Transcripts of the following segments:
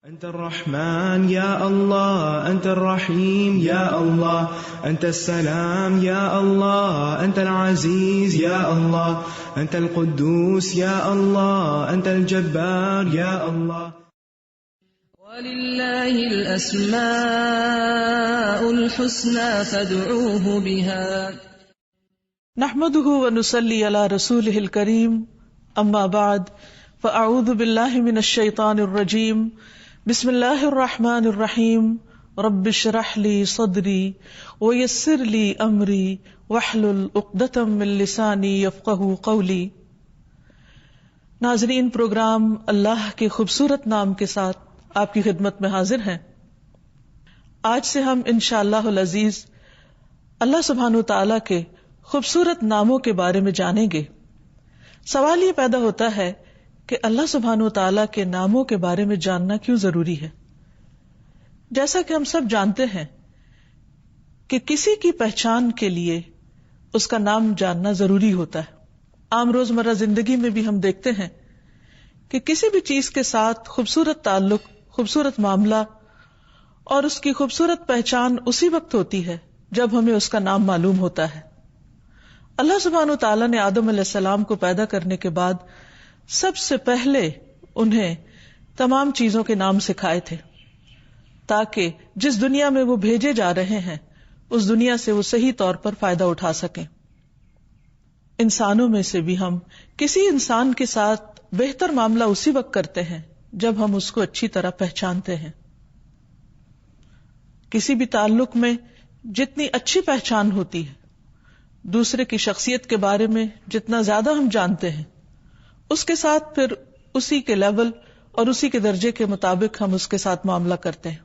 أنت الرحمن يا الله، أنت الرحيم يا الله، أنت السلام يا الله، أنت العزيز يا الله، أنت القدوس يا الله، أنت الجبار يا الله. ولله الأسماء الحسنى فادعوه بها. نحمده ونصلي على رسوله الكريم، أما بعد فأعوذ بالله من الشيطان الرجيم. بسم الله الرحمن الرحيم. رب اشرح لي صدري ويسر لي أمري واحلل عقدة من لساني يفقهوا قولي. ناظرین، پروگرام اللہ کے خوبصورت نام کے ساتھ آپ کی خدمت میں حاضر ہیں. آج سے ہم انشاءاللہ العزیز اللہ سبحانہ وتعالی کے خوبصورت ناموں کے بارے میں جانیں گے. سوال یہ پیدا ہوتا ہے کہ اللہ سبحانہ وتعالی کے ناموں کے بارے میں جاننا کیوں ضروری ہے؟ جیسا کہ ہم سب جانتے ہیں کہ کسی کی پہچان کے لیے اس کا نام جاننا ضروری ہوتا ہے. عام روزمرہ زندگی میں بھی ہم دیکھتے ہیں کہ کسی بھی چیز کے ساتھ خوبصورت تعلق، خوبصورت معاملہ اور اس کی خوبصورت پہچان اسی وقت ہوتی ہے جب ہمیں اس کا نام معلوم ہوتا ہے. اللہ سبحانہ وتعالی نے آدم علیہ السلام کو پیدا کرنے کے بعد سب سے پہلے انہیں تمام چیزوں کے نام سکھائے تھے تاکہ جس دنیا میں وہ بھیجے جا رہے ہیں اس دنیا سے وہ صحیح طور پر فائدہ اٹھا سکیں. انسانوں میں سے بھی ہم کسی انسان کے ساتھ بہتر معاملہ اسی وقت کرتے ہیں جب ہم اس کو اچھی طرح پہچانتے ہیں. کسی بھی تعلق میں جتنی اچھی پہچان ہوتی ہے، دوسرے کی شخصیت کے بارے میں جتنا زیادہ ہم جانتے ہیں، اس کے ساتھ پھر اسی کے لیول اور اسی کے درجے کے مطابق ہم اس کے ساتھ معاملہ کرتے ہیں،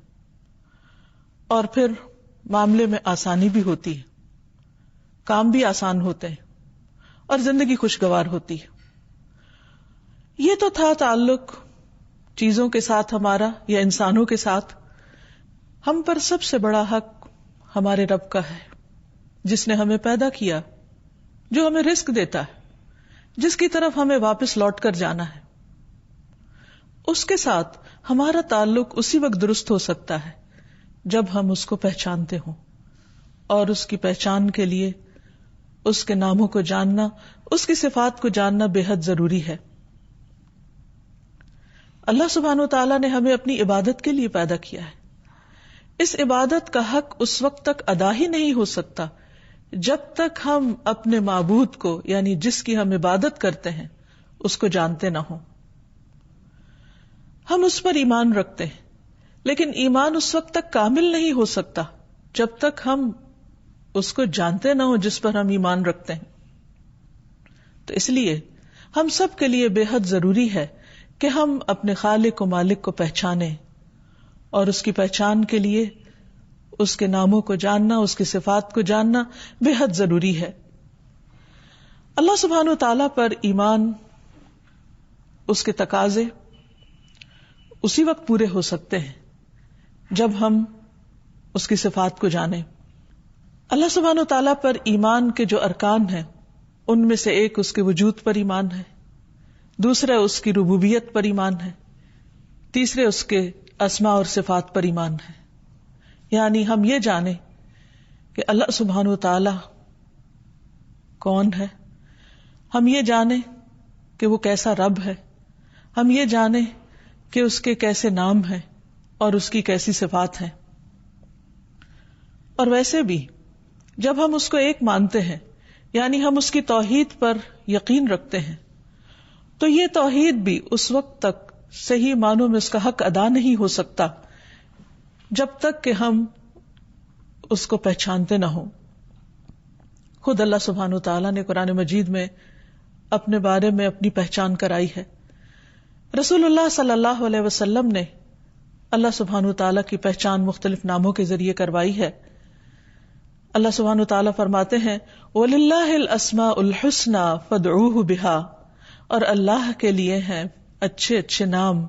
اور پھر معاملے میں آسانی بھی ہوتی ہے، کام بھی آسان ہوتے ہیں اور زندگی خوشگوار ہوتی ہے. یہ تو تھا تعلق چیزوں کے ساتھ ہمارا یا انسانوں کے ساتھ. ہم پر سب سے بڑا حق ہمارے رب کا ہے، جس نے ہمیں پیدا کیا، جو ہمیں رزق دیتا ہے، جس کی طرف ہمیں واپس لوٹ کر جانا ہے. اس کے ساتھ ہمارا تعلق اسی وقت درست ہو سکتا ہے جب ہم اس کو پہچانتے ہوں، اور اس کی پہچان کے لیے اس کے ناموں کو جاننا، اس کی صفات کو جاننا بے حد ضروری ہے. اللہ سبحانہ وتعالیٰ نے ہمیں اپنی عبادت کے لیے پیدا کیا ہے. اس عبادت کا حق اس وقت تک ادا ہی نہیں ہو سکتا جب تک ہم اپنے معبود کو، یعنی جس کی ہم عبادت کرتے ہیں، اس کو جانتے نہ ہوں. ہم اس پر ایمان رکھتے ہیں، لیکن ایمان اس وقت تک کامل نہیں ہو سکتا جب تک ہم اس کو جانتے نہ ہوں جس پر ہم ایمان رکھتے ہیں. تو اس لیے ہم سب کے لیے بے حد ضروری ہے کہ ہم اپنے خالق و مالک کو پہچانیں، اور اس کی پہچان کے لیے اس کے ناموں کو جاننا، اس کی صفات کو جاننا بے حد ضروری ہے. اللہ سبحانہ وتعالیٰ پر ایمان، اس کے تقاضے اسی وقت پورے ہو سکتے ہیں جب ہم اس کی صفات کو جانیں. اللہ سبحانہ وتعالیٰ پر ایمان کے جو ارکان ہیں، ان میں سے ایک اس کے وجود پر ایمان ہے، دوسرا اس کی ربوبیت پر ایمان ہے، تیسرے اس کے اسماء اور صفات پر ایمان ہے. یعنی ہم یہ جانیں کہ اللہ سبحانہ وتعالی کون ہے، ہم یہ جانیں کہ وہ کیسا رب ہے، ہم یہ جانیں کہ اس کے کیسے نام ہیں اور اس کی کیسی صفات ہیں. اور ویسے بھی جب ہم اس کو ایک مانتے ہیں، یعنی ہم اس کی توحید پر یقین رکھتے ہیں، تو یہ توحید بھی اس وقت تک صحیح معنوں میں اس کا حق ادا نہیں ہو سکتا جب تک کہ ہم اس کو پہچانتے نہ ہوں. خود اللہ سبحانہ وتعالیٰ نے قرآن مجید میں اپنے بارے میں اپنی پہچان کرائی ہے. رسول اللہ صلی اللہ علیہ وسلم نے اللہ سبحانہ وتعالیٰ کی پہچان مختلف ناموں کے ذریعے کروائی ہے. اللہ سبحانہ وتعالیٰ فرماتے ہیں وَلِلَّهِ الْأَسْمَاءُ الْحُسْنَى فَادْعُوهُ بِهَا، اور اللہ کے لیے ہیں اچھے اچھے نام،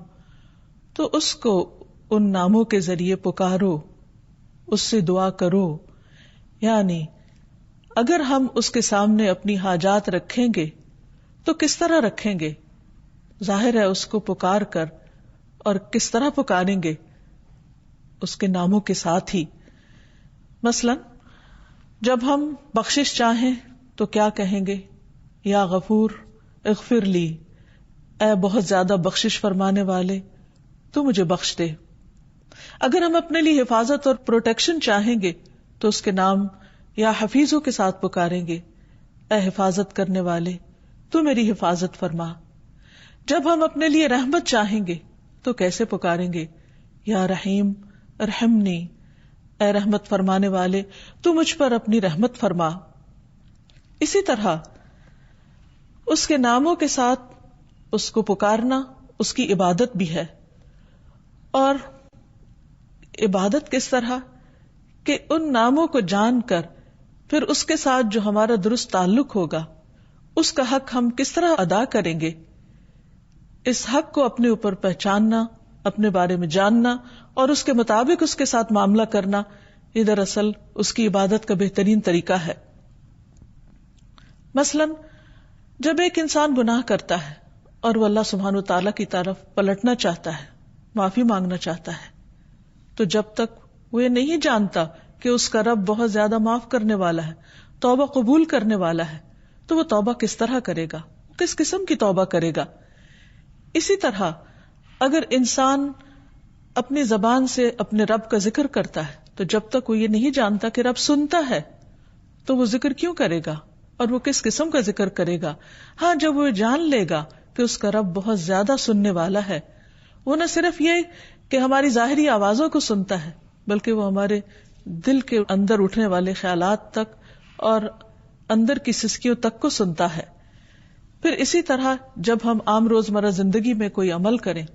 تو اس کو ان ناموں کے ذریعے پکارو، اس سے دعا کرو. یعنی اگر ہم اس کے سامنے اپنی حاجات رکھیں گے تو کس طرح رکھیں گے؟ ظاہر ہے اس کو پکار کر اور کس طرح پکاریں گے اس کے ناموں کے ساتھ ہی. مثلا جب ہم بخشش چاہیں تو کیا کہیں گے؟ یا غفور اغفر لی، اے بہت زیادہ بخشش فرمانے والے تو مجھے بخش دے. اگر ہم اپنے لیے حفاظت اور پروٹیکشن چاہیں گے تو اس کے نام یا حفیظوں کے ساتھ پکاریں گے، اے حفاظت کرنے والے تو میری حفاظت فرما. جب ہم اپنے لیے رحمت چاہیں گے تو کیسے پکاریں گے؟ یا رحیم ارحمنی، اے رحمت فرمانے والے تو مجھ پر اپنی رحمت فرما. اسی طرح اس کے ناموں کے ساتھ اس کو پکارنا اس کی عبادت بھی ہے. اور عبادت کس طرح کہ ان ناموں کو جان کر پھر اس کے ساتھ جو ہمارا درست تعلق ہوگا اس کا حق ہم کس طرح ادا کریں گے، اس حق کو اپنے اوپر پہچاننا، اپنے بارے میں جاننا اور اس کے مطابق اس کے ساتھ معاملہ کرنا، یہ دراصل اس کی عبادت کا بہترین طریقہ ہے. مثلا جب ایک انسان گناہ کرتا ہے اور وہ اللہ سبحانہ و تعالیٰ کی طرف پلٹنا چاہتا ہے، معافی مانگنا چاہتا ہے، تو جب تک وہ یہ نہیں جانتا کہ اس کا رب بہت زیادہ معاف کرنے والا ہے، توبہ قبول کرنے والا ہے، تو وہ توبہ کس طرح کرے گا، کس قسم کی توبہ کرے گا. اسی طرح اگر انسان اپنی زبان سے اپنے رب کا ذکر کرتا ہے تو جب تک وہ یہ نہیں جانتا کہ رب سنتا ہے تو وہ ذکر کیوں کرے گا اور وہ کس قسم کا ذکر کرے گا. ہاں جب وہ جان لے گا کہ اس کا رب بہت زیادہ سننے والا ہے، وہ نہ صرف یہ کہ ہماری ظاہری آوازوں کو سنتا ہے بلکہ وہ ہمارے دل کے اندر اٹھنے والے خیالات تک اور اندر کی سسکیوں تک کو سنتا ہے. پھر اسی طرح جب ہم عام روزمرہ زندگی میں کوئی عمل کریں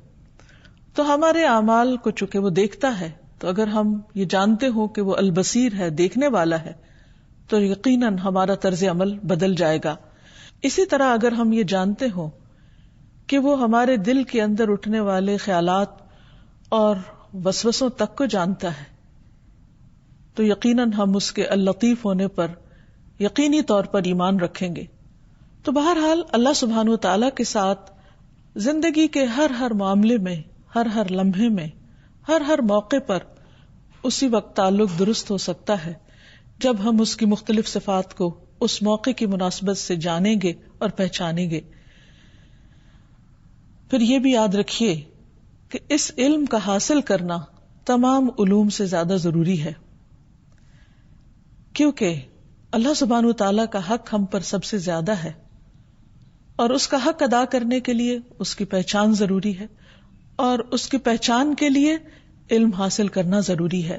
تو ہمارے اعمال کو چونکہ وہ دیکھتا ہے، تو اگر ہم یہ جانتے ہوں کہ وہ البصیر ہے، دیکھنے والا ہے، تو یقیناً ہمارا طرز عمل بدل جائے گا. اسی طرح اگر ہم یہ جانتے ہوں کہ وہ ہمارے دل کے اندر اٹھنے والے خیالات اور وسوسوں تک کو جانتا ہے تو یقیناً ہم اس کے اللطیف ہونے پر یقینی طور پر ایمان رکھیں گے. تو بہرحال اللہ سبحانہ و تعالیٰ کے ساتھ زندگی کے ہر معاملے میں، ہر لمحے میں، ہر موقع پر اسی وقت تعلق درست ہو سکتا ہے جب ہم اس کی مختلف صفات کو اس موقع کی مناسبت سے جانیں گے اور پہچانیں گے. پھر یہ بھی یاد رکھیے کہ اس علم کا حاصل کرنا تمام علوم سے زیادہ ضروری ہے، کیونکہ اللہ سبحانہ وتعالیٰ کا حق ہم پر سب سے زیادہ ہے اور اس کا حق ادا کرنے کے لیے اس کی پہچان ضروری ہے اور اس کی پہچان کے لیے علم حاصل کرنا ضروری ہے.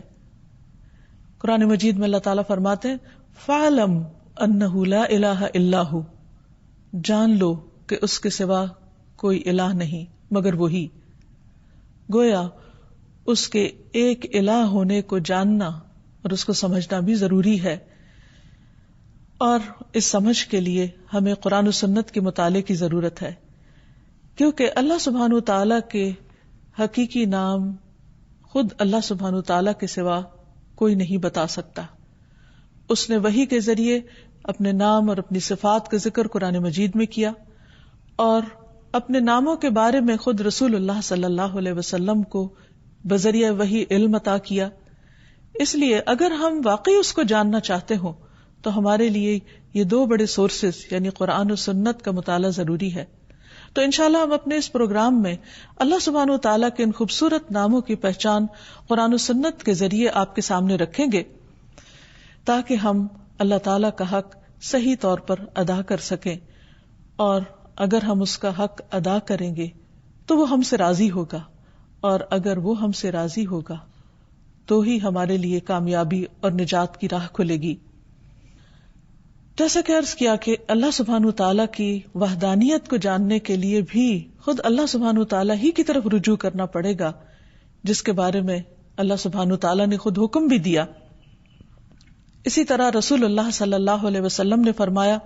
قرآن مجید میں اللہ تعالیٰ فرماتے ہیں فَعْلَمْ أَنَّهُ لَا إِلَهَ إِلَّا هُ، جان لو کہ اس کے سوا کوئی الہ نہیں مگر وہی. گویا اس کے ایک الہ ہونے کو جاننا اور اس کو سمجھنا بھی ضروری ہے، اور اس سمجھ کے لیے ہمیں قرآن و سنت کے مطالعے کی ضرورت ہے، کیونکہ اللہ سبحانہ و تعالیٰ کے حقیقی نام خود اللہ سبحانہ و تعالیٰ کے سوا کوئی نہیں بتا سکتا. اس نے وحی کے ذریعے اپنے نام اور اپنی صفات کا ذکر قرآن مجید میں کیا اور اپنے ناموں کے بارے میں خود رسول اللہ صلی اللہ علیہ وسلم کو بذریعہ وحی علم عطا کیا. اس لیے اگر ہم واقعی اس کو جاننا چاہتے ہوں تو ہمارے لیے یہ دو بڑے سورسز یعنی قرآن و سنت کا مطالعہ ضروری ہے. تو انشاءاللہ ہم اپنے اس پروگرام میں اللہ سبحانہ و تعالیٰ کے ان خوبصورت ناموں کی پہچان قرآن و سنت کے ذریعے آپ کے سامنے رکھیں گے تاکہ ہم اللہ تعالیٰ کا حق صحیح طور پر ادا کر سکیں، اور اگر ہم اس کا حق ادا کریں گے تو وہ ہم سے راضی ہوگا، اور اگر وہ ہم سے راضی ہوگا تو ہی ہمارے لیے کامیابی اور نجات کی راہ کھلے گی. جیسا کہ عرض کیا کہ اللہ سبحانہ تعالیٰ کی وحدانیت کو جاننے کے لیے بھی خود اللہ سبحانہ تعالیٰ ہی کی طرف رجوع کرنا پڑے گا، جس کے بارے میں اللہ سبحانہ تعالیٰ نے خود حکم بھی دیا. اسی طرح رسول اللہ صلی اللہ علیہ وسلم نے فرمایا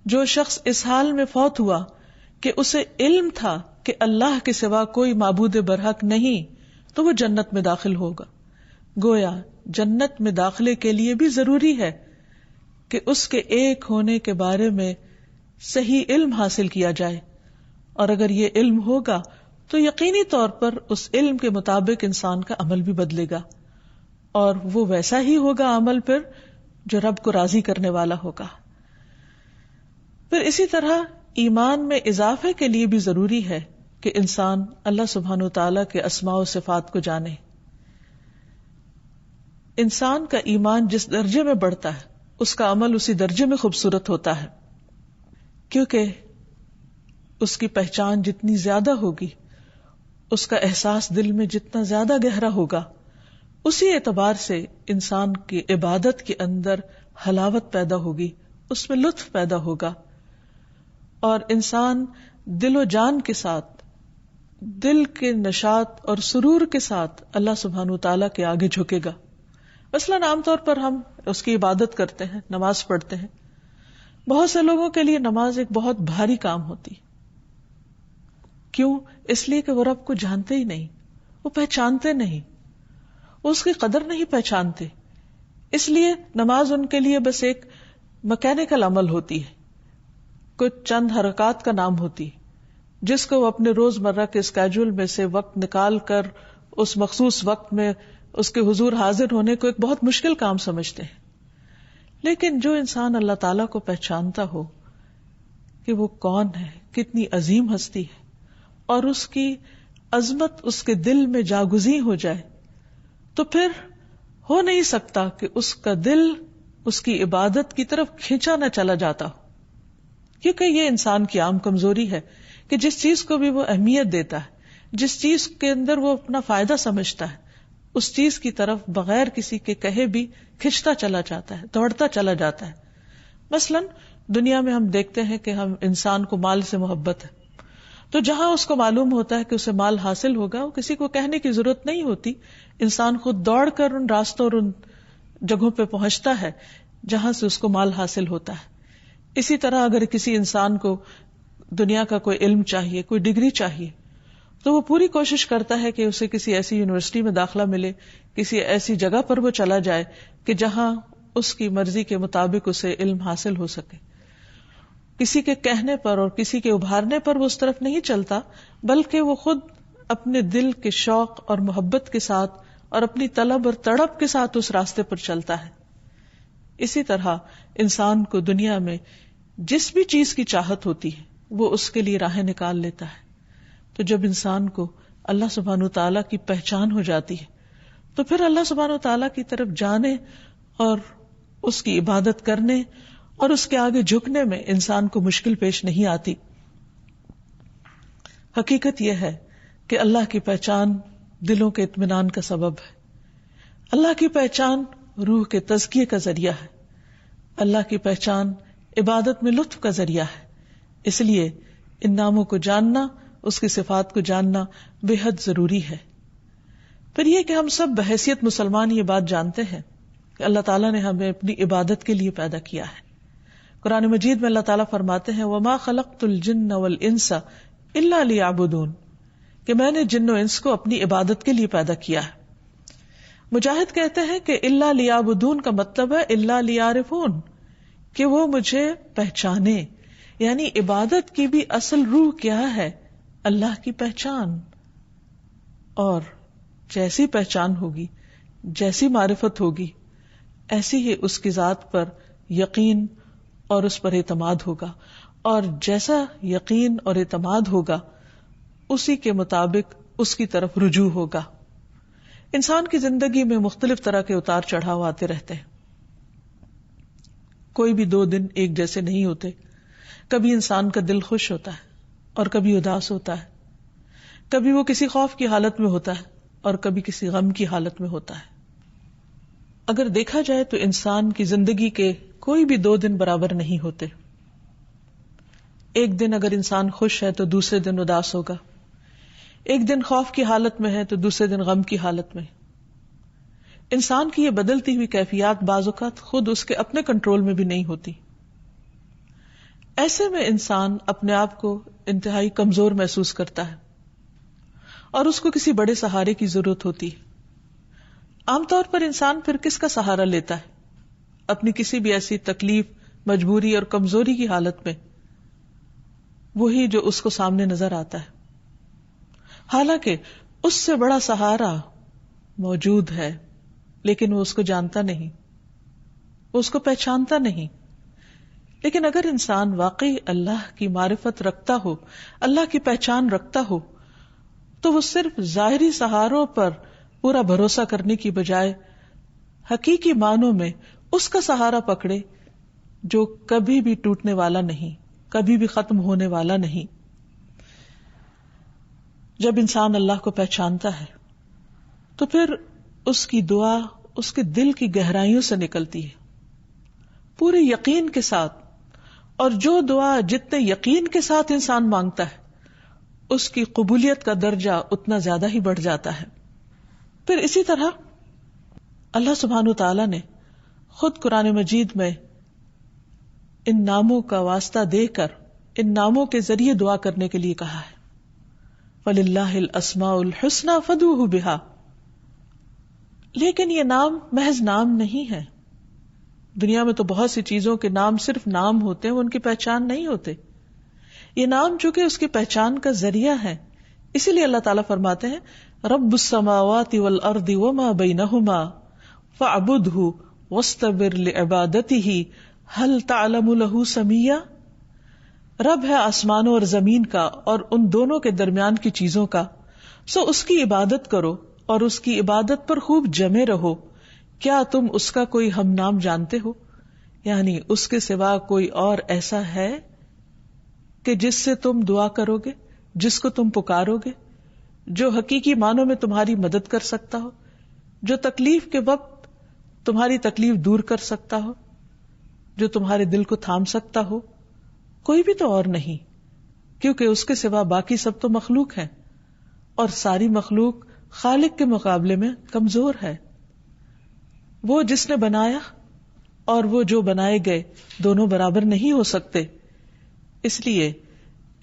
جو شخص اس حال میں فوت ہوا کہ اسے علم تھا کہ اللہ کے سوا کوئی معبود برحق نہیں تو وہ جنت میں داخل ہوگا. گویا جنت میں داخلے کے لیے بھی ضروری ہے کہ اس کے ایک ہونے کے بارے میں صحیح علم حاصل کیا جائے، اور اگر یہ علم ہوگا تو یقینی طور پر اس علم کے مطابق انسان کا عمل بھی بدلے گا، اور وہ ویسا ہی ہوگا عمل پھر جو رب کو راضی کرنے والا ہوگا. پھر اسی طرح ایمان میں اضافے کے لیے بھی ضروری ہے کہ انسان اللہ سبحانہ وتعالیٰ کے اسماء و صفات کو جانے. انسان کا ایمان جس درجے میں بڑھتا ہے اس کا عمل اسی درجے میں خوبصورت ہوتا ہے، کیونکہ اس کی پہچان جتنی زیادہ ہوگی، اس کا احساس دل میں جتنا زیادہ گہرا ہوگا، اسی اعتبار سے انسان کی عبادت کے اندر حلاوت پیدا ہوگی، اس میں لطف پیدا ہوگا، اور انسان دل و جان کے ساتھ، دل کے نشاط اور سرور کے ساتھ اللہ سبحانہ وتعالیٰ کے آگے جھکے گا. مثلاً عام طور پر ہم اس کی عبادت کرتے ہیں، نماز پڑھتے ہیں. بہت سے لوگوں کے لیے نماز ایک بہت بھاری کام ہوتی. کیوں؟ اس لیے کہ وہ رب کو جانتے ہی نہیں، وہ پہچانتے نہیں، وہ اس کی قدر نہیں پہچانتے. اس لیے نماز ان کے لیے بس ایک مکینیکل عمل ہوتی ہے، کچھ چند حرکات کا نام ہوتی ہے، جس کو وہ اپنے روزمرہ کے اسکیجول میں سے وقت نکال کر اس مخصوص وقت میں اس کے حضور حاضر ہونے کو ایک بہت مشکل کام سمجھتے ہیں. لیکن جو انسان اللہ تعالیٰ کو پہچانتا ہو کہ وہ کون ہے، کتنی عظیم ہستی ہے، اور اس کی عظمت اس کے دل میں جاگزیں ہو جائے، تو پھر ہو نہیں سکتا کہ اس کا دل اس کی عبادت کی طرف کھینچا نہ چلا جاتا ہو. کیونکہ یہ انسان کی عام کمزوری ہے کہ جس چیز کو بھی وہ اہمیت دیتا ہے، جس چیز کے اندر وہ اپنا فائدہ سمجھتا ہے، اس چیز کی طرف بغیر کسی کے کہے بھی کھنچتا چلا جاتا ہے، دوڑتا چلا جاتا ہے. مثلاً دنیا میں ہم دیکھتے ہیں کہ ہم انسان کو مال سے محبت ہے، تو جہاں اس کو معلوم ہوتا ہے کہ اسے مال حاصل ہوگا، وہ کسی کو کہنے کی ضرورت نہیں ہوتی، انسان خود دوڑ کر ان راستوں اور ان جگہوں پہ پہنچتا ہے جہاں سے اس کو مال حاصل ہوتا ہے. اسی طرح اگر کسی انسان کو دنیا کا کوئی علم چاہیے، کوئی ڈگری چاہیے، تو وہ پوری کوشش کرتا ہے کہ اسے کسی ایسی یونیورسٹی میں داخلہ ملے، کسی ایسی جگہ پر وہ چلا جائے کہ جہاں اس کی مرضی کے مطابق اسے علم حاصل ہو سکے. کسی کے کہنے پر اور کسی کے ابھارنے پر وہ اس طرف نہیں چلتا، بلکہ وہ خود اپنے دل کے شوق اور محبت کے ساتھ اور اپنی طلب اور تڑپ کے ساتھ اس راستے پر چلتا ہے. اسی طرح انسان کو دنیا میں جس بھی چیز کی چاہت ہوتی ہے وہ اس کے لیے راہیں نکال لیتا ہے. تو جب انسان کو اللہ سبحانہ وتعالیٰ کی پہچان ہو جاتی ہے تو پھر اللہ سبحانہ وتعالیٰ کی طرف جانے اور اس کی عبادت کرنے اور اس کے آگے جھکنے میں انسان کو مشکل پیش نہیں آتی. حقیقت یہ ہے کہ اللہ کی پہچان دلوں کے اطمینان کا سبب ہے. اللہ کی پہچان روح کے تزکیے کا ذریعہ ہے. اللہ کی پہچان عبادت میں لطف کا ذریعہ ہے. اس لیے ان ناموں کو جاننا، اس کی صفات کو جاننا بے حد ضروری ہے. پھر یہ کہ ہم سب بحیثیت مسلمان یہ بات جانتے ہیں کہ اللہ تعالیٰ نے ہمیں اپنی عبادت کے لیے پیدا کیا ہے. قرآن مجید میں اللہ تعالیٰ فرماتے ہیں وَمَا خَلَقْتُ الْجِنَّ وَالْإِنسَ إِلَّا لِيَعْبُدُونَ، کہ میں نے جن و انس کو اپنی عبادت کے لیے پیدا کیا ہے. مجاہد کہتے ہیں کہ إِلَّا لِيَعْبُدُونَ کا مطلب ہے إِلَّا لِيَعْرِفُونَ، کہ وہ مجھے پہچانے. یعنی عبادت کی بھی اصل روح کیا ہے؟ اللہ کی پہچان. اور جیسی پہچان ہوگی، جیسی معرفت ہوگی، ایسی ہی اس کی ذات پر یقین اور اس پر اعتماد ہوگا، اور جیسا یقین اور اعتماد ہوگا اسی کے مطابق اس کی طرف رجوع ہوگا. انسان کی زندگی میں مختلف طرح کے اتار چڑھاؤ آتے رہتے ہیں. کوئی بھی 2 دن ایک جیسے نہیں ہوتے. کبھی انسان کا دل خوش ہوتا ہے اور کبھی اداس ہوتا ہے، کبھی وہ کسی خوف کی حالت میں ہوتا ہے اور کبھی کسی غم کی حالت میں ہوتا ہے. اگر دیکھا جائے تو انسان کی زندگی کے کوئی بھی 2 دن برابر نہیں ہوتے. ایک دن اگر انسان خوش ہے تو دوسرے دن اداس ہوگا، ایک دن خوف کی حالت میں ہے تو دوسرے دن غم کی حالت میں. انسان کی یہ بدلتی ہوئی کیفیات بعض اوقات خود اس کے اپنے کنٹرول میں بھی نہیں ہوتی. ایسے میں انسان اپنے آپ کو انتہائی کمزور محسوس کرتا ہے اور اس کو کسی بڑے سہارے کی ضرورت ہوتی ہے. عام طور پر انسان پھر کس کا سہارا لیتا ہے؟ اپنی کسی بھی ایسی تکلیف، مجبوری اور کمزوری کی حالت میں وہی جو اس کو سامنے نظر آتا ہے. حالانکہ اس سے بڑا سہارا موجود ہے، لیکن وہ اس کو جانتا نہیں، وہ اس کو پہچانتا نہیں. لیکن اگر انسان واقعی اللہ کی معرفت رکھتا ہو، اللہ کی پہچان رکھتا ہو، تو وہ صرف ظاہری سہاروں پر پورا بھروسہ کرنے کی بجائے حقیقی معنوں میں اس کا سہارا پکڑے جو کبھی بھی ٹوٹنے والا نہیں، کبھی بھی ختم ہونے والا نہیں. جب انسان اللہ کو پہچانتا ہے تو پھر اس کی دعا اس کے دل کی گہرائیوں سے نکلتی ہے، پورے یقین کے ساتھ. اور جو دعا جتنے یقین کے ساتھ انسان مانگتا ہے اس کی قبولیت کا درجہ اتنا زیادہ ہی بڑھ جاتا ہے. پھر اسی طرح اللہ سبحانہ وتعالی نے خود قرآن مجید میں ان ناموں کا واسطہ دے کر ان ناموں کے ذریعے دعا کرنے کے لیے کہا ہے، وَلِلَّهِ الْأَسْمَاءُ الْحُسْنَى فَادْعُوهُ بِهَا. لیکن یہ نام محض نام نہیں ہے. دنیا میں تو بہت سی چیزوں کے نام صرف نام ہوتے ہیں، وہ ان کی پہچان نہیں ہوتے. یہ نام چونکہ اس کی پہچان کا ذریعہ ہے، اسی لیے اللہ تعالیٰ فرماتے ہیں رب السماوات والارض وما بینہما فاعبدہ واستبر لعبادتہ هل تعلم له سمیا. رب ہے آسمانوں اور زمین کا اور ان دونوں کے درمیان کی چیزوں کا، سو اس کی عبادت کرو اور اس کی عبادت پر خوب جمے رہو. کیا تم اس کا کوئی ہم نام جانتے ہو؟ یعنی اس کے سوا کوئی اور ایسا ہے کہ جس سے تم دعا کرو گے، جس کو تم پکارو گے، جو حقیقی معنوں میں تمہاری مدد کر سکتا ہو، جو تکلیف کے وقت تمہاری تکلیف دور کر سکتا ہو، جو تمہارے دل کو تھام سکتا ہو؟ کوئی بھی تو اور نہیں، کیونکہ اس کے سوا باقی سب تو مخلوق ہیں، اور ساری مخلوق خالق کے مقابلے میں کمزور ہے. وہ جس نے بنایا اور وہ جو بنائے گئے دونوں برابر نہیں ہو سکتے. اس لیے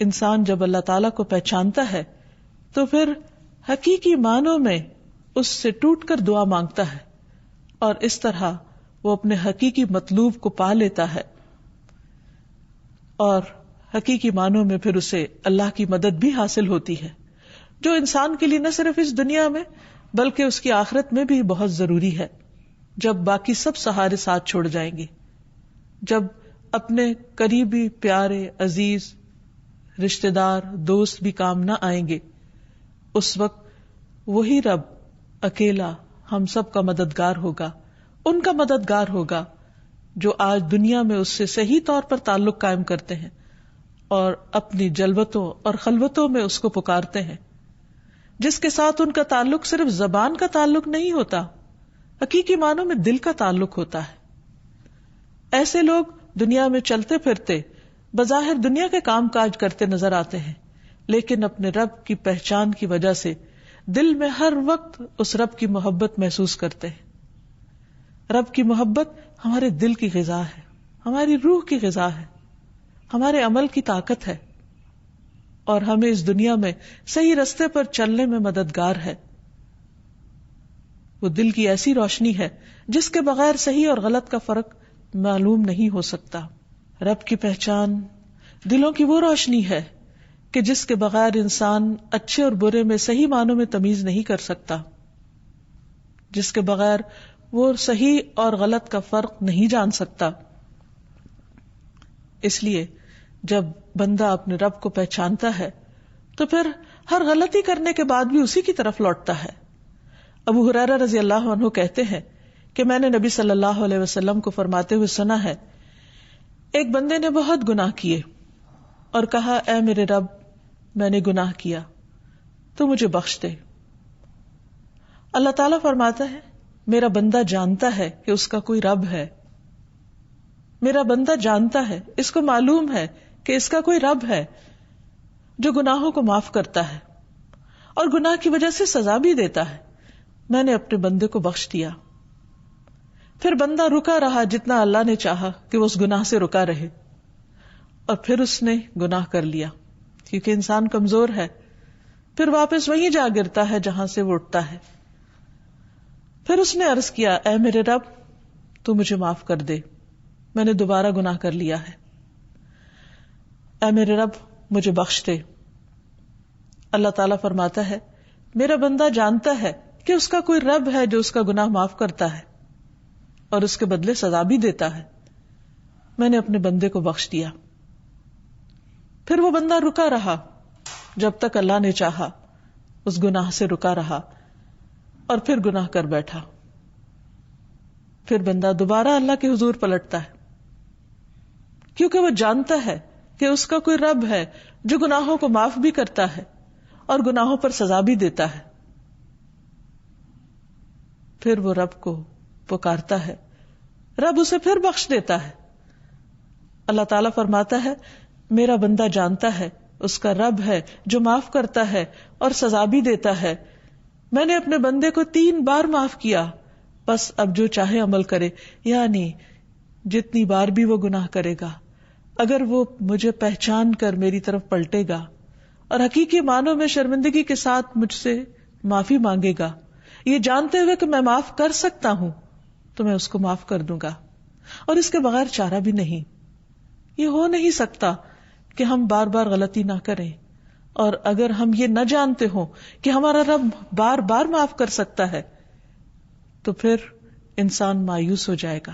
انسان جب اللہ تعالیٰ کو پہچانتا ہے تو پھر حقیقی معنوں میں اس سے ٹوٹ کر دعا مانگتا ہے، اور اس طرح وہ اپنے حقیقی مطلوب کو پا لیتا ہے، اور حقیقی معنوں میں پھر اسے اللہ کی مدد بھی حاصل ہوتی ہے، جو انسان کے لیے نہ صرف اس دنیا میں بلکہ اس کی آخرت میں بھی بہت ضروری ہے. جب باقی سب سہارے ساتھ چھوڑ جائیں گے، جب اپنے قریبی پیارے عزیز رشتہ دار دوست بھی کام نہ آئیں گے، اس وقت وہی رب اکیلا ہم سب کا مددگار ہوگا، ان کا مددگار ہوگا جو آج دنیا میں اس سے صحیح طور پر تعلق قائم کرتے ہیں اور اپنی جلوتوں اور خلوتوں میں اس کو پکارتے ہیں، جس کے ساتھ ان کا تعلق صرف زبان کا تعلق نہیں ہوتا، حقیقی معنوں میں دل کا تعلق ہوتا ہے. ایسے لوگ دنیا میں چلتے پھرتے بظاہر دنیا کے کام کاج کرتے نظر آتے ہیں، لیکن اپنے رب کی پہچان کی وجہ سے دل میں ہر وقت اس رب کی محبت محسوس کرتے ہیں. رب کی محبت ہمارے دل کی غذا ہے، ہماری روح کی غذا ہے، ہمارے عمل کی طاقت ہے، اور ہمیں اس دنیا میں صحیح رستے پر چلنے میں مددگار ہے. وہ دل کی ایسی روشنی ہے جس کے بغیر صحیح اور غلط کا فرق معلوم نہیں ہو سکتا. رب کی پہچان دلوں کی وہ روشنی ہے کہ جس کے بغیر انسان اچھے اور برے میں صحیح معنوں میں تمیز نہیں کر سکتا، جس کے بغیر وہ صحیح اور غلط کا فرق نہیں جان سکتا. اس لیے جب بندہ اپنے رب کو پہچانتا ہے تو پھر ہر غلطی کرنے کے بعد بھی اسی کی طرف لوٹتا ہے. ابو ہریرہ رضی اللہ عنہ کہتے ہیں کہ میں نے نبی صلی اللہ علیہ وسلم کو فرماتے ہوئے سنا ہے، ایک بندے نے بہت گناہ کیے اور کہا اے میرے رب میں نے گناہ کیا تو مجھے بخش دے. اللہ تعالیٰ فرماتا ہے میرا بندہ جانتا ہے کہ اس کا کوئی رب ہے، میرا بندہ جانتا ہے، اس کو معلوم ہے کہ اس کا کوئی رب ہے جو گناہوں کو معاف کرتا ہے اور گناہ کی وجہ سے سزا بھی دیتا ہے. میں نے اپنے بندے کو بخش دیا. پھر بندہ رکا رہا جتنا اللہ نے چاہا کہ وہ اس گناہ سے رکا رہے، اور پھر اس نے گناہ کر لیا کیونکہ انسان کمزور ہے، پھر واپس وہیں جا گرتا ہے جہاں سے وہ اٹھتا ہے. پھر اس نے عرض کیا اے میرے رب تو مجھے معاف کر دے، میں نے دوبارہ گناہ کر لیا ہے، اے میرے رب مجھے بخش دے. اللہ تعالیٰ فرماتا ہے میرا بندہ جانتا ہے کہ اس کا کوئی رب ہے جو اس کا گناہ معاف کرتا ہے اور اس کے بدلے سزا بھی دیتا ہے. میں نے اپنے بندے کو بخش دیا. پھر وہ بندہ رکا رہا جب تک اللہ نے چاہا، اس گناہ سے رکا رہا اور پھر گناہ کر بیٹھا. پھر بندہ دوبارہ اللہ کے حضور پلٹتا ہے کیونکہ وہ جانتا ہے کہ اس کا کوئی رب ہے جو گناہوں کو معاف بھی کرتا ہے اور گناہوں پر سزا بھی دیتا ہے. پھر وہ رب کو پکارتا ہے، رب اسے پھر بخش دیتا ہے. اللہ تعالیٰ فرماتا ہے میرا بندہ جانتا ہے اس کا رب ہے جو معاف کرتا ہے اور سزا بھی دیتا ہے. میں نے اپنے بندے کو 3 بار معاف کیا، بس اب جو چاہے عمل کرے. یعنی جتنی بار بھی وہ گناہ کرے گا، اگر وہ مجھے پہچان کر میری طرف پلٹے گا اور حقیقی معنوں میں شرمندگی کے ساتھ مجھ سے معافی مانگے گا، یہ جانتے ہوئے کہ میں معاف کر سکتا ہوں، تو میں اس کو معاف کر دوں گا. اور اس کے بغیر چارہ بھی نہیں. یہ ہو نہیں سکتا کہ ہم بار بار غلطی نہ کریں، اور اگر ہم یہ نہ جانتے ہوں کہ ہمارا رب بار بار معاف کر سکتا ہے تو پھر انسان مایوس ہو جائے گا.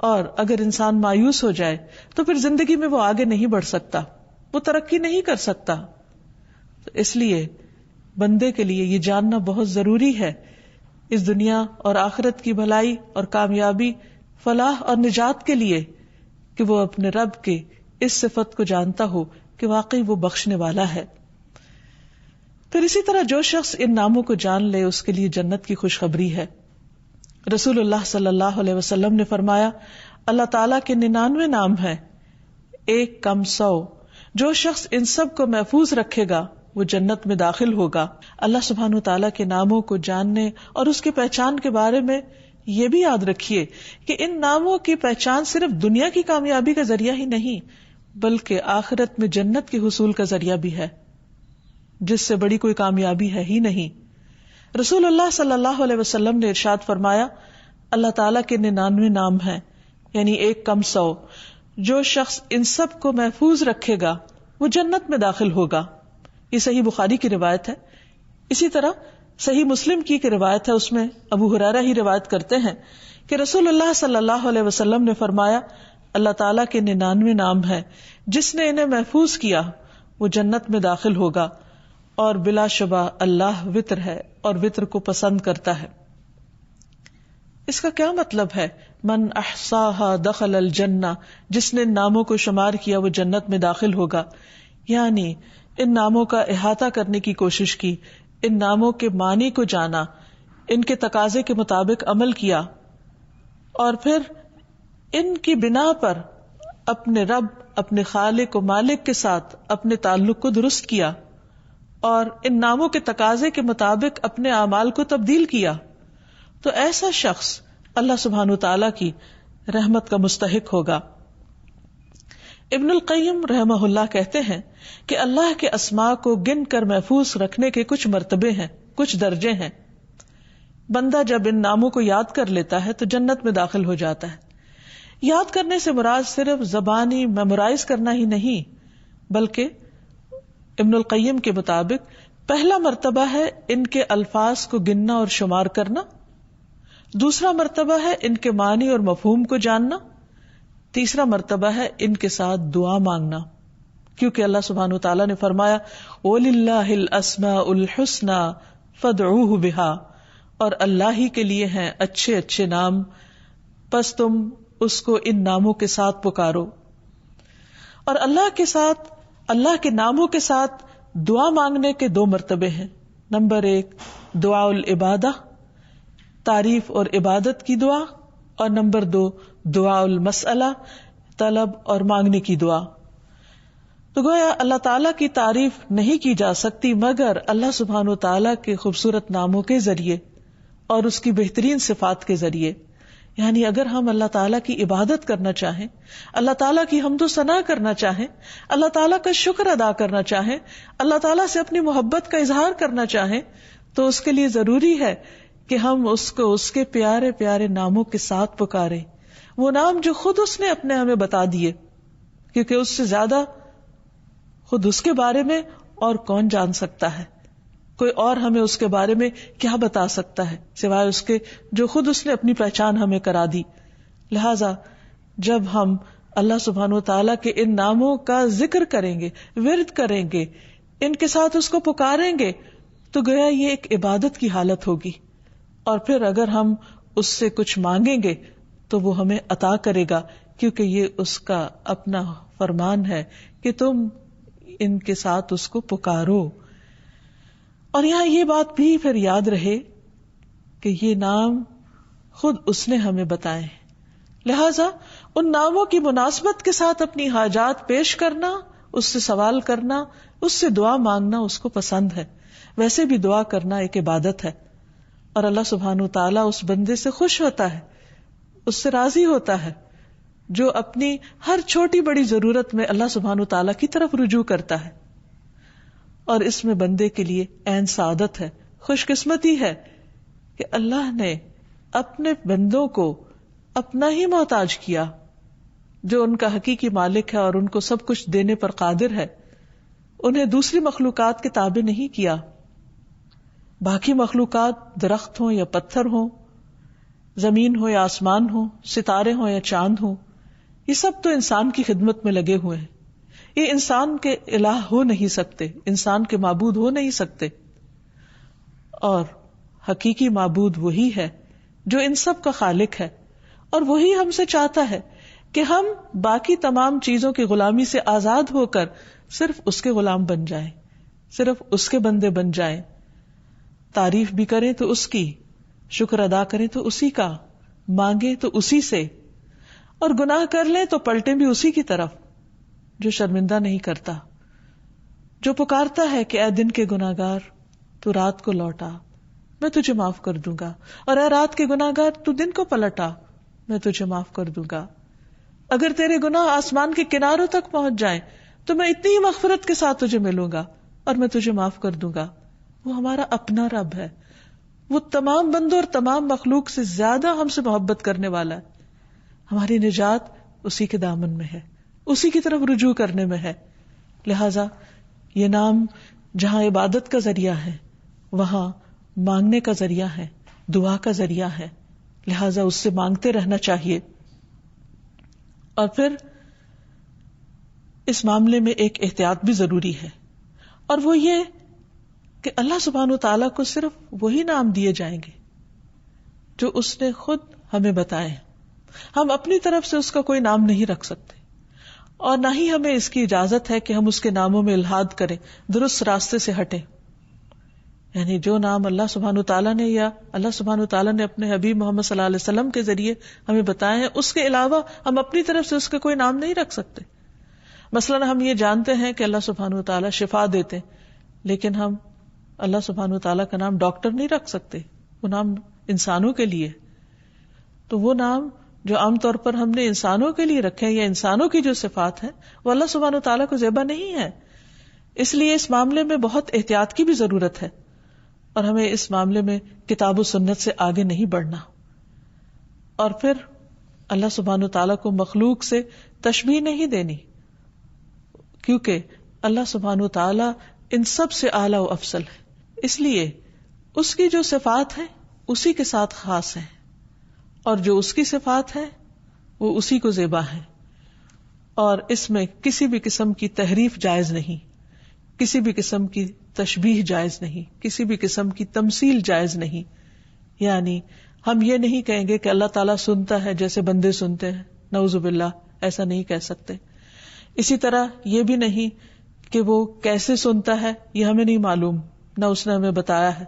اور اگر انسان مایوس ہو جائے تو پھر زندگی میں وہ آگے نہیں بڑھ سکتا، وہ ترقی نہیں کر سکتا. تو اس لیے بندے کے لیے یہ جاننا بہت ضروری ہے، اس دنیا اور آخرت کی بھلائی اور کامیابی، فلاح اور نجات کے لیے، کہ وہ اپنے رب کے اس صفت کو جانتا ہو کہ واقعی وہ بخشنے والا ہے. پھر اسی طرح جو شخص ان ناموں کو جان لے اس کے لیے جنت کی خوشخبری ہے. رسول اللہ صلی اللہ علیہ وسلم نے فرمایا اللہ تعالیٰ کے 99 نام ہیں، 1 کم 100. جو شخص ان سب کو محفوظ رکھے گا وہ جنت میں داخل ہوگا. اللہ سبحانہ تعالیٰ کے ناموں کو جاننے اور اس کی پہچان کے بارے میں یہ بھی یاد رکھیے کہ ان ناموں کی پہچان صرف دنیا کی کامیابی کا ذریعہ ہی نہیں بلکہ آخرت میں جنت کے حصول کا ذریعہ بھی ہے، جس سے بڑی کوئی کامیابی ہے ہی نہیں. رسول اللہ صلی اللہ علیہ وسلم نے ارشاد فرمایا اللہ تعالیٰ کے 99 نام ہیں، یعنی 1 کم 100. جو شخص ان سب کو محفوظ رکھے گا وہ جنت میں داخل ہوگا. یہ صحیح بخاری کی روایت ہے. اسی طرح صحیح مسلم کی روایت ہے، اس میں ابو ہریرہ ہی روایت کرتے ہیں کہ رسول اللہ صلی اللہ علیہ وسلم نے فرمایا اللہ تعالیٰ کے 99 نام ہیں، جس نے انہیں محفوظ کیا وہ جنت میں داخل ہوگا. اور بلا شبہ اللہ وتر ہے اور وتر کو پسند کرتا ہے. اس کا کیا مطلب ہے؟ من احصاها دخل الجنہ، جس نے ان ناموں کو شمار کیا وہ جنت میں داخل ہوگا. یعنی ان ناموں کا احاطہ کرنے کی کوشش کی، ان ناموں کے معنی کو جانا، ان کے تقاضے کے مطابق عمل کیا، اور پھر ان کی بنا پر اپنے رب، اپنے خالق و مالک کے ساتھ اپنے تعلق کو درست کیا، اور ان ناموں کے تقاضے کے مطابق اپنے اعمال کو تبدیل کیا، تو ایسا شخص اللہ سبحانہ تعالیٰ کی رحمت کا مستحق ہوگا. ابن القیم رحمہ اللہ کہتے ہیں کہ اللہ کے اسماء کو گن کر محفوظ رکھنے کے کچھ مرتبے ہیں، کچھ درجے ہیں. بندہ جب ان ناموں کو یاد کر لیتا ہے تو جنت میں داخل ہو جاتا ہے. یاد کرنے سے مراد صرف زبانی میمورائز کرنا ہی نہیں، بلکہ ابن القیم کے مطابق پہلا مرتبہ ہے ان کے الفاظ کو گننا اور شمار کرنا، دوسرا مرتبہ ہے ان کے معنی اور مفہوم کو جاننا، تیسرا مرتبہ ہے ان کے ساتھ دعا مانگنا، کیونکہ اللہ سبحانہ وتعالیٰ نے فرمایا وَلِلَّهِ الْأَسْمَاءُ الْحُسْنَى فَادْعُوهُ بِهَا، اور اللہ ہی کے لیے ہیں اچھے اچھے نام، پس تم اس کو ان ناموں کے ساتھ پکارو. اور اللہ کے ناموں کے ساتھ دعا مانگنے کے 2 مرتبے ہیں. نمبر 1 دعاء العبادہ، تعریف اور عبادت کی دعا، اور نمبر 2 دعاء المسئلہ، طلب اور مانگنے کی دعا. تو گویا اللہ تعالیٰ کی تعریف نہیں کی جا سکتی مگر اللہ سبحانہ وتعالیٰ کے خوبصورت ناموں کے ذریعے اور اس کی بہترین صفات کے ذریعے. یعنی اگر ہم اللہ تعالیٰ کی عبادت کرنا چاہیں، اللہ تعالیٰ کی حمد و ثنا کرنا چاہیں، اللہ تعالیٰ کا شکر ادا کرنا چاہیں، اللہ تعالیٰ سے اپنی محبت کا اظہار کرنا چاہیں، تو اس کے لیے ضروری ہے کہ ہم اس کو اس کے پیارے پیارے ناموں کے ساتھ پکاریں، وہ نام جو خود اس نے ہمیں بتا دیے، کیونکہ اس سے زیادہ خود اس کے بارے میں اور کون جان سکتا ہے؟ کوئی اور ہمیں اس کے بارے میں کیا بتا سکتا ہے سوائے اس کے جو خود اس نے اپنی پہچان ہمیں کرا دی. لہذا جب ہم اللہ سبحانہ و تعالیٰ کے ان ناموں کا ذکر کریں گے، ورد کریں گے، ان کے ساتھ اس کو پکاریں گے، تو گویا یہ ایک عبادت کی حالت ہوگی. اور پھر اگر ہم اس سے کچھ مانگیں گے تو وہ ہمیں عطا کرے گا، کیونکہ یہ اس کا اپنا فرمان ہے کہ تم ان کے ساتھ اس کو پکارو. اور یہاں یہ بات بھی پھر یاد رہے کہ یہ نام خود اس نے ہمیں بتائے، لہذا ان ناموں کی مناسبت کے ساتھ اپنی حاجات پیش کرنا، اس سے سوال کرنا، اس سے دعا مانگنا اس کو پسند ہے. ویسے بھی دعا کرنا ایک عبادت ہے، اور اللہ سبحانہ و تعالیٰ اس بندے سے خوش ہوتا ہے، اس سے راضی ہوتا ہے جو اپنی ہر چھوٹی بڑی ضرورت میں اللہ سبحانہ و تعالیٰ کی طرف رجوع کرتا ہے. اور اس میں بندے کے لیے عین سعادت ہے، خوش قسمتی ہے کہ اللہ نے اپنے بندوں کو اپنا ہی محتاج کیا، جو ان کا حقیقی مالک ہے اور ان کو سب کچھ دینے پر قادر ہے. انہیں دوسری مخلوقات کے تابع نہیں کیا. باقی مخلوقات درخت ہوں یا پتھر ہوں، زمین ہو یا آسمان ہو، ستارے ہوں یا چاند ہوں، یہ سب تو انسان کی خدمت میں لگے ہوئے ہیں. یہ انسان کے الہ ہو نہیں سکتے، انسان کے معبود ہو نہیں سکتے. اور حقیقی معبود وہی ہے جو ان سب کا خالق ہے، اور وہی ہم سے چاہتا ہے کہ ہم باقی تمام چیزوں کی غلامی سے آزاد ہو کر صرف اس کے غلام بن جائیں، صرف اس کے بندے بن جائیں. تعریف بھی کریں تو اس کی، شکر ادا کریں تو اسی کا، مانگیں تو اسی سے، اور گناہ کر لیں تو پلٹیں بھی اسی کی طرف جو شرمندہ نہیں کرتا، جو پکارتا ہے کہ اے دن کے گناہگار تو رات کو لوٹا، میں تجھے معاف کر دوں گا، اور اے رات کے گناہگار تو دن کو پلٹا، میں تجھے معاف کر دوں گا. اگر تیرے گناہ آسمان کے کناروں تک پہنچ جائیں تو میں اتنی ہی مغفرت کے ساتھ تجھے ملوں گا اور میں تجھے معاف کر دوں گا. وہ ہمارا اپنا رب ہے، وہ تمام بندوں اور تمام مخلوق سے زیادہ ہم سے محبت کرنے والا ہے. ہماری نجات اسی کے دامن میں ہے، اسی کی طرف رجوع کرنے میں ہے. لہذا یہ نام جہاں عبادت کا ذریعہ ہے، وہاں مانگنے کا ذریعہ ہے، دعا کا ذریعہ ہے. لہذا اس سے مانگتے رہنا چاہیے. اور پھر اس معاملے میں ایک احتیاط بھی ضروری ہے، اور وہ یہ کہ اللہ سبحانہ و تعالیٰ کو صرف وہی نام دیے جائیں گے جو اس نے خود ہمیں بتائے. ہم اپنی طرف سے اس کا کوئی نام نہیں رکھ سکتے، اور نہ ہی ہمیں اس کی اجازت ہے کہ ہم اس کے ناموں میں الحاد کریں، درست راستے سے ہٹیں. یعنی جو نام اللہ سبحانہ تعالیٰ نے یا اللہ سبحانہ تعالیٰ نے اپنے حبیب محمد صلی اللہ علیہ وسلم کے ذریعے ہمیں بتائے ہیں، اس کے علاوہ ہم اپنی طرف سے اس کا کوئی نام نہیں رکھ سکتے. مثلاً ہم یہ جانتے ہیں کہ اللہ سبحانہ تعالیٰ شفا دیتے، لیکن ہم اللہ سبحانہ تعالیٰ کا نام ڈاکٹر نہیں رکھ سکتے، وہ نام انسانوں کے لیے. تو وہ نام جو عام طور پر ہم نے انسانوں کے لیے رکھے ہیں یا انسانوں کی جو صفات ہیں، وہ اللہ سبحانہ تعالیٰ کو زیبا نہیں ہے. اس لیے اس معاملے میں بہت احتیاط کی بھی ضرورت ہے، اور ہمیں اس معاملے میں کتاب و سنت سے آگے نہیں بڑھنا. اور پھر اللہ سبحانہ تعالیٰ کو مخلوق سے تشبیہ نہیں دینی، کیونکہ اللہ سبحانہ تعالیٰ ان سب سے اعلیٰ و افضل ہے. اس لیے اس کی جو صفات ہیں اسی کے ساتھ خاص ہیں، اور جو اس کی صفات ہیں وہ اسی کو زیبا ہے. اور اس میں کسی بھی قسم کی تحریف جائز نہیں، کسی بھی قسم کی تشبیہ جائز نہیں، کسی بھی قسم کی تمثیل جائز نہیں. یعنی ہم یہ نہیں کہیں گے کہ اللہ تعالیٰ سنتا ہے جیسے بندے سنتے ہیں، نعوذ باللہ، ایسا نہیں کہہ سکتے. اسی طرح یہ بھی نہیں کہ وہ کیسے سنتا ہے یہ ہمیں نہیں معلوم، نہ اس نے ہمیں بتایا ہے.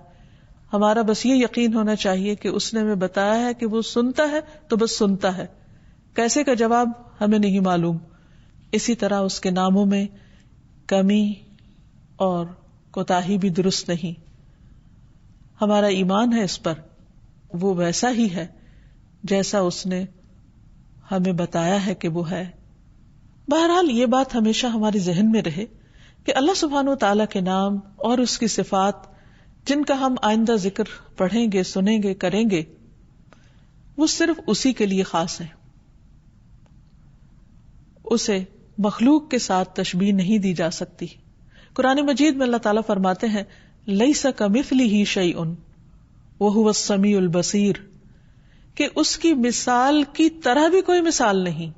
ہمارا بس یہ یقین ہونا چاہیے کہ اس نے ہمیں بتایا ہے کہ وہ سنتا ہے تو بس سنتا ہے، کیسے کا جواب ہمیں نہیں معلوم. اسی طرح اس کے ناموں میں کمی اور کوتاہی بھی درست نہیں. ہمارا ایمان ہے اس پر، وہ ویسا ہی ہے جیسا اس نے ہمیں بتایا ہے کہ وہ ہے. بہرحال یہ بات ہمیشہ ہمارے ذہن میں رہے کہ اللہ سبحانہ تعالیٰ کے نام اور اس کی صفات جن کا ہم آئندہ ذکر پڑھیں گے، سنیں گے، کریں گے، وہ صرف اسی کے لیے خاص ہے. اسے مخلوق کے ساتھ تشبیہ نہیں دی جا سکتی، قرآن مجید میں اللہ تعالیٰ فرماتے ہیں لیس کمثلہ شیء وہو السمیع البصیر، کہ اس کی مثال کی طرح بھی کوئی مثال نہیں،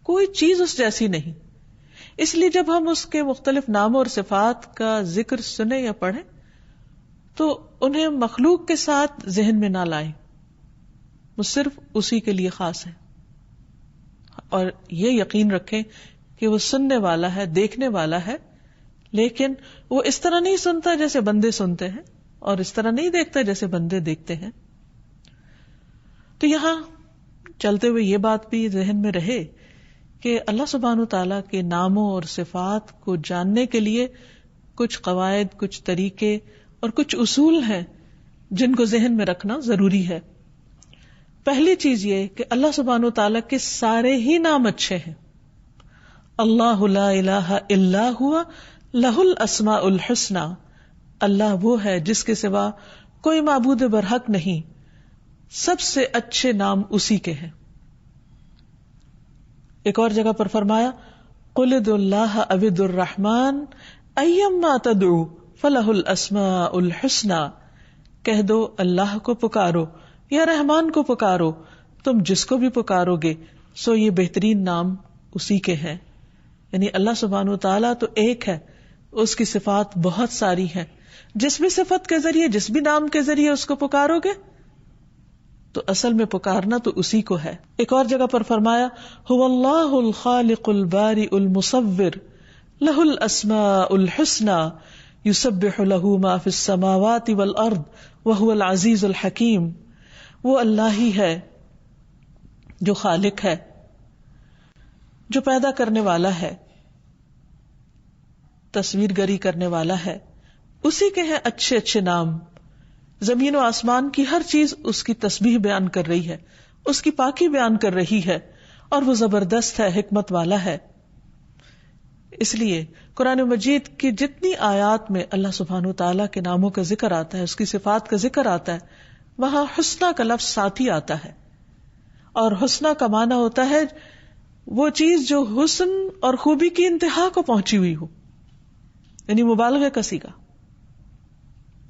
کوئی چیز اس جیسی نہیں. اس لیے جب ہم اس کے مختلف ناموں اور صفات کا ذکر سنیں یا پڑھیں تو انہیں مخلوق کے ساتھ ذہن میں نہ لائیں، وہ صرف اسی کے لیے خاص ہے. اور یہ یقین رکھیں کہ وہ سننے والا ہے، دیکھنے والا ہے، لیکن وہ اس طرح نہیں سنتا جیسے بندے سنتے ہیں، اور اس طرح نہیں دیکھتا جیسے بندے دیکھتے ہیں. تو یہاں چلتے ہوئے یہ بات بھی ذہن میں رہے کہ اللہ سبحانہ تعالیٰ کے ناموں اور صفات کو جاننے کے لیے کچھ قواعد، کچھ طریقے اور کچھ اصول ہیں جن کو ذہن میں رکھنا ضروری ہے. پہلی چیز یہ کہ اللہ سبحانہ تعالیٰ کے سارے ہی نام اچھے ہیں. اللہ لا الہ الا ہوا لہ الاسماء الحسنی، اللہ وہ ہے جس کے سوا کوئی معبود برحق نہیں، سب سے اچھے نام اسی کے ہیں. ایک اور جگہ پر فرمایا قل ادعوا اللہ او ادعوا الرحمن ایما تدعوا فلہ الاسماء الحسنی، کہہ دو اللہ کو پکارو یا رحمان کو پکارو، تم جس کو بھی پکارو گے سو یہ بہترین نام اسی کے ہیں. یعنی اللہ سبحانہ وتعالیٰ تو ایک ہے، اس کی صفات بہت ساری ہیں، جس بھی صفت کے ذریعے، جس بھی نام کے ذریعے اس کو پکارو گے تو اصل میں پکارنا تو اسی کو ہے. ایک اور جگہ پر فرمایا هو اللہ الخالق البارئ المصور لہ الاسماء الحسنی یسبح لہ ما فی السماوات والارض وہو العزیز الحکیم. وہ اللہ ہی ہے جو خالق ہے، جو پیدا کرنے والا ہے، تصویر گری کرنے والا ہے، اسی کے ہیں اچھے اچھے نام. زمین و آسمان کی ہر چیز اس کی تسبیح بیان کر رہی ہے، اس کی پاکی بیان کر رہی ہے، اور وہ زبردست ہے، حکمت والا ہے. اس لیے قرآن مجید کی جتنی آیات میں اللہ سبحانہ وتعالیٰ کے ناموں کا ذکر آتا ہے، اس کی صفات کا ذکر آتا ہے، وہاں حسنہ کا لفظ ساتھ ہی آتا ہے. اور حسنہ کا معنی ہوتا ہے وہ چیز جو حسن اور خوبی کی انتہا کو پہنچی ہوئی ہو، یعنی مبالغہ کا صیغہ،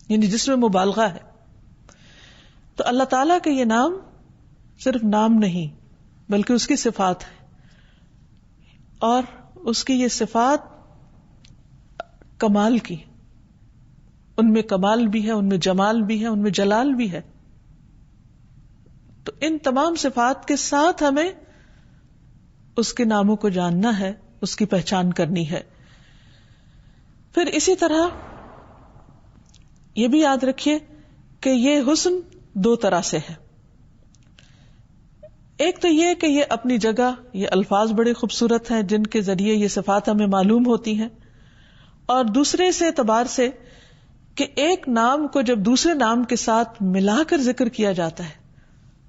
یعنی جس میں مبالغہ ہے. تو اللہ تعالیٰ کے یہ نام صرف نام نہیں بلکہ اس کی صفات ہے، اور اس کی یہ صفات کمال کی، ان میں کمال بھی ہے، ان میں جمال بھی ہے، ان میں جلال بھی ہے. تو ان تمام صفات کے ساتھ ہمیں اس کے ناموں کو جاننا ہے، اس کی پہچان کرنی ہے. پھر اسی طرح یہ بھی یاد رکھیے کہ یہ حسن دو طرح سے ہے. ایک تو یہ کہ یہ اپنی جگہ، یہ الفاظ بڑے خوبصورت ہیں جن کے ذریعے یہ صفات ہمیں معلوم ہوتی ہیں، اور دوسرے سے اعتبار سے کہ ایک نام کو جب دوسرے نام کے ساتھ ملا کر ذکر کیا جاتا ہے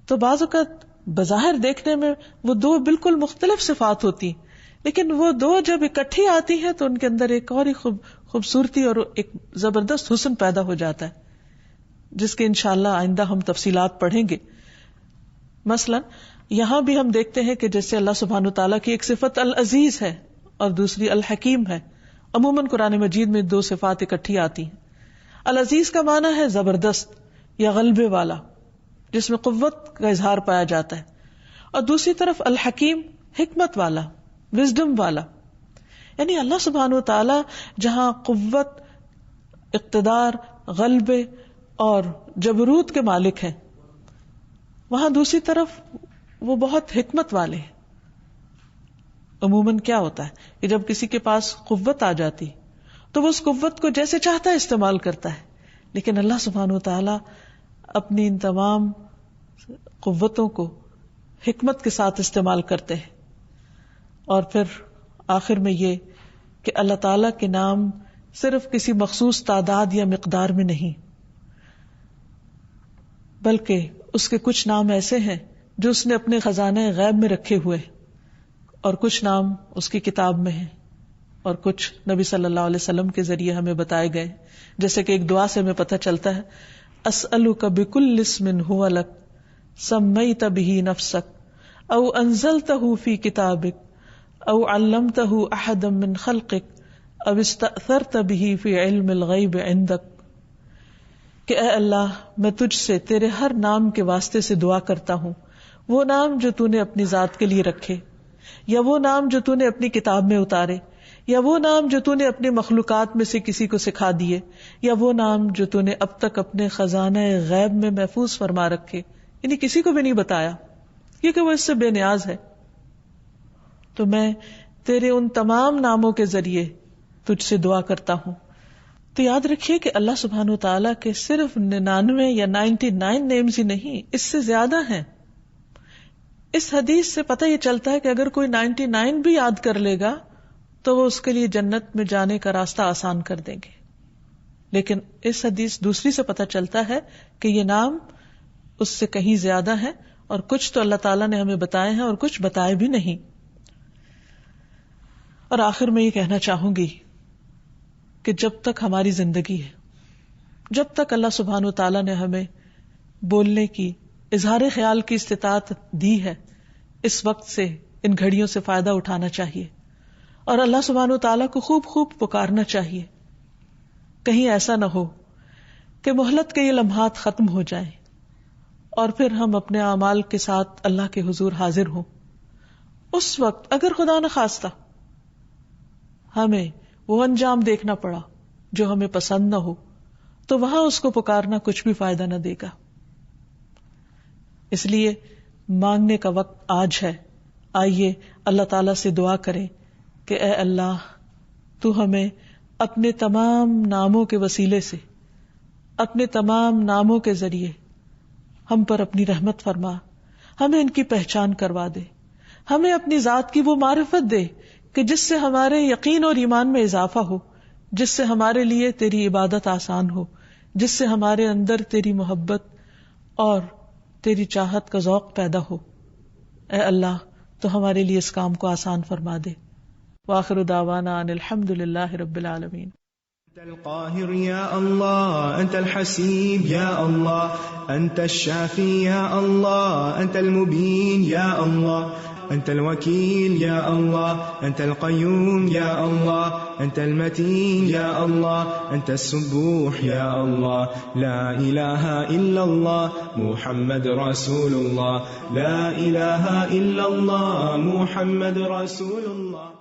تو بعض اوقات بظاہر دیکھنے میں وہ دو بالکل مختلف صفات ہوتی ہیں، لیکن وہ دو جب اکٹھی آتی ہیں تو ان کے اندر ایک اور ہی خوبصورتی اور ایک زبردست حسن پیدا ہو جاتا ہے، جس کے انشاءاللہ آئندہ ہم تفصیلات پڑھیں گے. مثلا یہاں بھی ہم دیکھتے ہیں کہ جیسے اللہ سبحانہ تعالیٰ کی ایک صفت العزیز ہے اور دوسری الحکیم ہے. عموماً قرآن مجید میں دو صفات اکٹھی آتی ہیں. العزیز کا معنی ہے زبردست یا غلبے والا، جس میں قوت کا اظہار پایا جاتا ہے، اور دوسری طرف الحکیم حکمت والا، وزڈم والا. یعنی اللہ سبحانہ وتعالی جہاں قوت، اقتدار، غلبے اور جبروت کے مالک ہیں، وہاں دوسری طرف وہ بہت حکمت والے ہیں. عموماً کیا ہوتا ہے کہ جب کسی کے پاس قوت آ جاتی تو وہ اس قوت کو جیسے چاہتا ہے استعمال کرتا ہے، لیکن اللہ سبحانہ وتعالی اپنی ان تمام قوتوں کو حکمت کے ساتھ استعمال کرتے ہیں. اور پھر آخر میں یہ کہ اللہ تعالی کے نام صرف کسی مخصوص تعداد یا مقدار میں نہیں، بلکہ اس کے کچھ نام ایسے ہیں جو اس نے اپنے خزانے غیب میں رکھے ہوئے، اور کچھ نام اس کی کتاب میں ہیں، اور کچھ نبی صلی اللہ علیہ وسلم کے ذریعے ہمیں بتائے گئے. جیسے کہ ایک دعا سے ہمیں پتہ چلتا ہے، اسألک بکل اسم هو لک سمیت به نفسک او انزلتہ فی کتابک او علمتہ احدا من خلقک اب استأثرت به فی علم الغیب عندک، کہ اے اللہ میں تجھ سے تیرے ہر نام کے واسطے سے دعا کرتا ہوں، وہ نام جو تو نے اپنی ذات کے لیے رکھے، یا وہ نام جو تو نے اپنی کتاب میں اتارے، یا وہ نام جو تو نے اپنی مخلوقات میں سے کسی کو سکھا دیے، یا وہ نام جو تو نے اب تک اپنے خزانہ غیب میں محفوظ فرما رکھے، یعنی کسی کو بھی نہیں بتایا کیونکہ وہ اس سے بے نیاز ہے. تو میں تیرے ان تمام ناموں کے ذریعے تجھ سے دعا کرتا ہوں. تو یاد رکھیے کہ اللہ سبحانہ و تعالیٰ کے صرف 99 یا 99 نیمز ہی نہیں، اس سے زیادہ ہیں. اس حدیث سے پتہ یہ چلتا ہے کہ اگر کوئی 99 بھی یاد کر لے گا تو وہ اس کے لیے جنت میں جانے کا راستہ آسان کر دیں گے. لیکن اس حدیث دوسری سے پتہ چلتا ہے کہ یہ نام اس سے کہیں زیادہ ہیں، اور کچھ تو اللہ تعالیٰ نے ہمیں بتائے ہیں اور کچھ بتائے بھی نہیں. اور آخر میں یہ کہنا چاہوں گی کہ جب تک ہماری زندگی ہے، جب تک اللہ سبحانہ وتعالیٰ نے ہمیں بولنے کی، اظہار خیال کی استطاعت دی ہے، اس وقت سے، ان گھڑیوں سے فائدہ اٹھانا چاہیے اور اللہ سبحانہ وتعالیٰ کو خوب خوب پکارنا چاہیے. کہیں ایسا نہ ہو کہ مہلت کے یہ لمحات ختم ہو جائیں اور پھر ہم اپنے اعمال کے ساتھ اللہ کے حضور حاضر ہوں. اس وقت اگر خدا نہ خواستہ ہمیں وہ انجام دیکھنا پڑا جو ہمیں پسند نہ ہو، تو وہاں اس کو پکارنا کچھ بھی فائدہ نہ دے گا. اس لیے مانگنے کا وقت آج ہے. آئیے اللہ تعالیٰ سے دعا کریں کہ اے اللہ تو ہمیں اپنے تمام ناموں کے وسیلے سے، اپنے تمام ناموں کے ذریعے ہم پر اپنی رحمت فرما، ہمیں ان کی پہچان کروا دے، ہمیں اپنی ذات کی وہ معرفت دے کہ جس سے ہمارے یقین اور ایمان میں اضافہ ہو، جس سے ہمارے لیے تیری عبادت آسان ہو، جس سے ہمارے اندر تیری محبت اور تیری چاہت کا ذوق پیدا ہو. اے اللہ تو ہمارے لیے اس کام کو آسان فرما دے. وآخر دعوانا ان الحمد للہ رب العالمین. أنت القاهر يا الله، أنت الحسيب يا الله، أنت الشافي يا الله، أنت المبين يا الله، أنت الوكيل يا الله، أنت القيوم يا الله، أنت المتين يا الله، أنت السبوح يا الله. لا إله إلا الله محمد رسول الله، لا إله إلا الله محمد رسول الله.